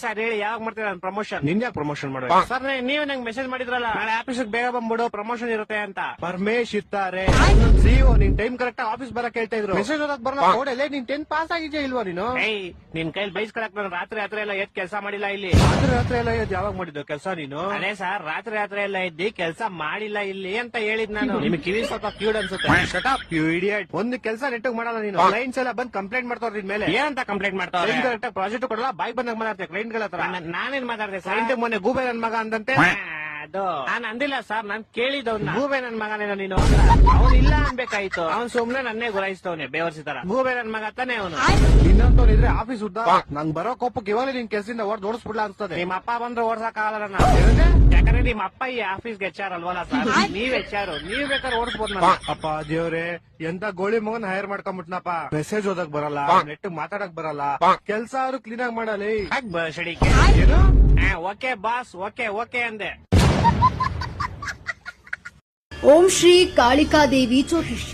Sir ಹೇಳಿ, ಯಾವಾಗ ಮಾಡ್ತೀರಾ ಪ್ರಮೋಷನ್? ನಿನ್ ಯಾಕೆ ಪ್ರಮೋಷನ್ ಮಾಡೋ ಸರ್? ನೀವೇ ನಂಗೆ ಮೆಸೇಜ್ ಮಾಡಿದ್ರಲ್ಲ, ನಾಳೆ ಆಫೀಸ್ ಬೇಗ ಬಂದ್ಬಿಡು, ಪ್ರಮೋಷನ್ ಇರುತ್ತೆ ಅಂತ. ಪರಮೇಶ್ ಇರ್ತಾರೆ ಸಿಒ, ನಿನ್ ಟೈಮ್ ಕರೆಕ್ಟ್ ಆಫೀಸ್ ಬರಕ್ ಹೇಳ್ತಾ ಇದ್ರು. ಮೆಸೇಜ್ ಓದಕ್ ಬರಲ್ಲ. ಓಡಲ್ಲ, ನೀನ್ 10th ಪಾಸ್ ಆಗಿದ್ಯಾ ಇಲ್ವಾ ನೀನು? ನಿನ್ ಕೈಲಿ ಬೈಸ್ಕೊಳಕ್ ನಾನು ರಾತ್ರಿ ಎಲ್ಲ ಎದ್ ಕೆಲಸ ಮಾಡಿಲ್ಲ ಇಲ್ಲಿ. ರಾತ್ರಿ ಎಲ್ಲ ಎದ್ ಯಾವಾಗ ಮಾಡಿದ್ದು ಕೆಲಸ ನೀನು? ಅದೇ ಸರ್, ರಾತ್ರಿ ಎಲ್ಲ ಎದ್ದಿ ಕೆಲಸ ಮಾಡಿಲ್ಲ ಇಲ್ಲಿ ಅಂತ ಹೇಳಿದ್ ನಾನು. ನಿಮ್ಗೆ ಕಿವಿ ಸ್ವಲ್ಪ ಕ್ಯೂಡ್ ಅನ್ಸುತ್ತೆ. Shut up you idiot. ಒಂದು ಕೆಲಸ ನೆಟ್ಟಗ್ ಮಾಡಲ್ಲ ನೀನು. ಕ್ಲೈಂಟ್ಸ್ ಎಲ್ಲ ಬಂದ್ ಕಂಪ್ಲೇಂಟ್ ಮಾಡ್ತಾರ ನಿನ್ ಮೇಲೆ. ಏನಂತ ಕಂಪ್ಲೇಂಟ್ ಮಾಡ್ತಾವ್ರೆ? ಕರೆಕ್ಟ್ ಪ್ರಾಜೆಕ್ಟ್ ಕೊಡಲ್ಲ, ಬಾಯ್ ಬಂದಾಗ ಮಾತಾಡ್ತಾರೆ ಕ್ಲೈಂಟ್ ಗಳ ಹತ್ರ. ನಾನೇನ್ ಮಾತಾಡ್ದೆ ಸರ್? ಮೊನ್ನೆ ಗೂಬೆ ನನ್ ಮಗ ಅಂದಂತೆ. ಅದು ನಾನ್ ಅಂದಿಲ್ಲ ಸರ್, ನಾನ್ ಕೇಳಿದವ್ನ. ಗೂಬೆ ನನ್ ಮಗನೇನೋ ನೀನು? ಅವ್ನು ಇಲ್ಲ ಅನ್ಬೇಕಾಯ್ತು. ಅವ್ನ್ ಸುಮ್ನೆ ನನ್ನೇ ಗುರಾಯಿಸ್ತವನೆ ಬೇವರ್ಸಿ ತರ. ಗೂಬೆ ನನ್ ಮಗ ತಾನೆ ಅವನು. ಇನ್ನೊಂತವ್ರಿದ್ರೆ ಆಫೀಸ್ ಉದ್ದ ನಂಗ್ ಬರೋ ಕೋಪಕ್ಕೆ ಇವಾಗ ನಿನ್ ಕೆಲ್ಸದಿಂದ ಓಡಿಸ್ಬಿಡ್ಲಾ ಅನ್ಸ್ತದೆ. ನಿಮ್ಮ ಅಪ್ಪ ಬಂದ್ರೆ ಓಡ್ಸಕ್ ಆಗಲ್ಲ ನಾನು. ಯಾಕಂದ್ರೆ ನಿಮ್ಮ ಅಪ್ಪ ಈ ಆಫೀಸ್ಗೆ ಹೆಚ್ಚಾರ ಅಲ್ವಲ್ಲ ಸರ್? ನೀವ್ ಹೆಚ್ಚಾರು, ನೀವ್ ಬೇಕಾದ್ರೆ ಓಡಿಸ್ಬೋದು ನಾನು. ಅಪ್ಪ ದೇವ್ರೆ, ಎಂತ ಗೋಳಿ ಮಗನ್ ಹೈರ್ ಮಾಡ್ಕೊಂಡ್ಬಿಟ್ನಪ್ಪ. ಮೆಸೇಜ್ ಓದಕ್ ಬರಲ್ಲ, ನೆಟ್ ಮಾತಾಡಕ್ ಬರಲ್ಲ, ಕೆಲ್ಸ ಅವ್ರು ಕ್ಲೀನ್ ಆಗಿ ಮಾಡಲಿ. ಓಕೆ ಬಾಸ್, ಓಕೆ ಅಂದೆ. ಓಂ ಶ್ರೀ ಕಾಳಿಕಾದೇವಿ ಜ್ಯೋತಿಷ್